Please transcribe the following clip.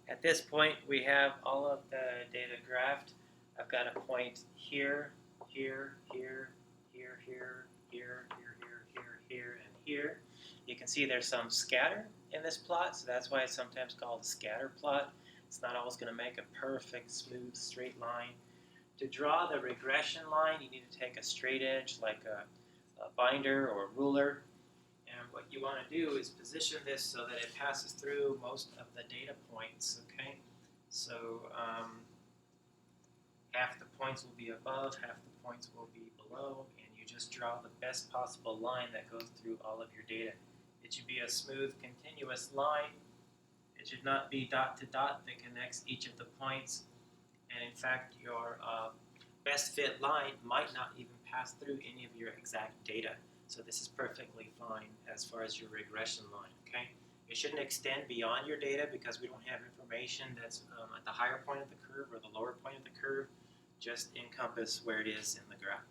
At this point, we have all of the data graphed. I've got a point here, here, here, here, here, here, here, here, here, and here. You can see there's some scatter in this plot, so that's why it's sometimes called a scatter plot. It's not always going to make a perfect, smooth, straight line. To draw the regression line, you need to take a straight edge like a binder or a ruler. And what you want to do is position this so that it passes through most of the data points, okay? So half the points will be above, half the points will be below, and you just draw the best possible line that goes through all of your data. It should be a smooth, continuous line. It should not be dot to dot that connects each of the points. And in fact, your best fit line might not even pass through any of your exact data. So this is perfectly fine as far as your regression line, okay? It shouldn't extend beyond your data because we don't have information that's at the higher point of the curve or the lower point of the curve. Just encompass where it is in the graph.